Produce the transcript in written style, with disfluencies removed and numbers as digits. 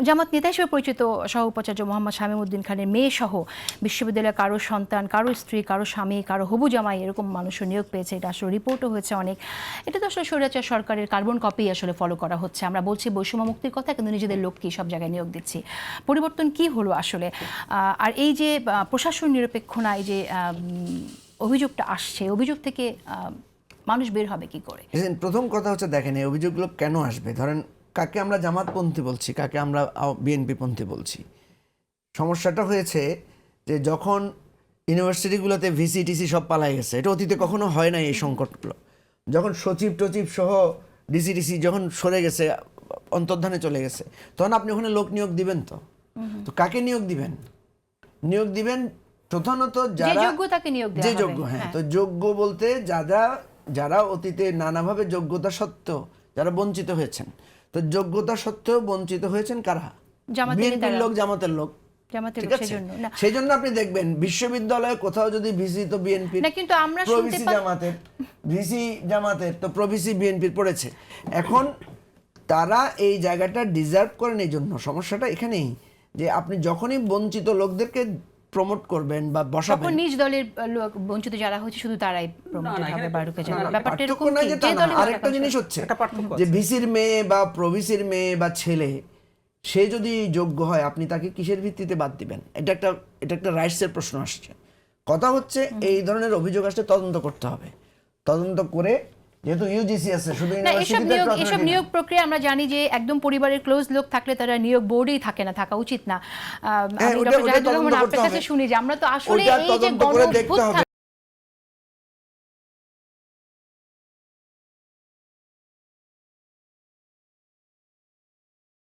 জামাত নেতা হিসেবে পরিচিত সহ উপাচার্য মোহাম্মদ শামীম উদ্দিন খানের মেয়ে সহ বিশ্ববিদ্যালয়ে কারো সন্তান, কারো স্ত্রী, কারো স্বামী, কারো হবু জামাই এরকম মানুষের নিয়োগ পেয়েছে। এটা আসলে রিপোর্টও হয়েছে অনেক। এটা তো আসলে স্বৈরাচার সরকারের কার্বন কপি আসলে ফলো করা হচ্ছে। আমরা বলছি বৈষম্য মুক্তির কথা, কিন্তু নিজেদের লোককেই সব জায়গায় নিয়োগ দিচ্ছি। পরিবর্তন কি হলো আসলে? আর এই যে প্রশাসন নিরপেক্ষ না, এই যে অভিযোগটা আসছে, অভিযোগ থেকে মানুষ বের হবে কি করে? প্রথম কথা হচ্ছে, দেখেন এই অভিযোগগুলো কেন আসবে। ধরেন কাকে আমরা জামাতপন্থী বলছি, কাকে আমরা বিএনপি পন্থী বলছি। সমস্যাটা হয়েছে যে যখন ইউনিভার্সিটিগুলোতে ভিসি টিসি সব পালাই গেছে, এটা অতীতে কখনো হয় না এই সংকটগুলো। যখন সচিব টচিব সহ ডিসি টিসি যখন সরে গেছে, অন্তর্ধানে চলে গেছে, তখন আপনি ওখানে লোক নিয়োগ দিবেন। তো কাকে নিয়োগ দিবেন? নিয়োগ দিবেন প্রধানত যারা যে যোগ্য। হ্যাঁ, তো যোগ্য বলতে যারা অতীতে নানাভাবে যোগ্যতা সত্ত্বেও যারা বঞ্চিত হয়েছেন। তো যোগ্যতা সত্ত্বেও বঞ্চিত হয়েছেন কারা? বিএনপির লোক, জামাতের লোক। ঠিক আছে, সেই জন্য আপনি দেখবেন বিশ্ববিদ্যালয়ে কোথাও যদি ভিসি তো বিএনপির, কিন্তু আমরা প্রভিসি জামাতের, ভিসি জামাতের, তো প্রভিসি বিএনপির পড়েছে। এখন তারা এই জায়গাটা ডিজার্ভ করেন। এই জন্য সমস্যাটা এখানেই যে আপনি যখনই বঞ্চিত লোকদেরকে প্রমোট করবেন বা বসাবেন, তখন নিজ দলের লোক বঞ্চিত যারা হচ্ছে শুধু তারাই প্রমোটেড হবে বা ঢুকে যাবে। ব্যাপারটা এরকম না। যে আরেকটা জিনিস হচ্ছে যে ভিসির মেয়ে বা প্রভিসির মেয়ে বা ছেলে, সে যদি যোগ্য হয়, আপনি তাকে কিসের ভিত্তিতে বাদ দিবেন? এটা একটা রাইটসের প্রশ্ন আসছে। কথা হচ্ছে এই ধরনের অভিযোগ আসলে তদন্ত করতে হবে। তদন্ত করে, যেহেতু ইউজিসি আছে, শুধু এসব নিয়োগ প্রক্রিয়া আমরা জানি যে একদম পরিবারের ক্লোজ লোক থাকলে তারা নিয়োগ বোর্ডেই থাকে না, থাকা উচিত না। আমি ডক্টর জাহিদুর রহমান আপনার কাছে শুনি যে আমরা তো আসলে এই যে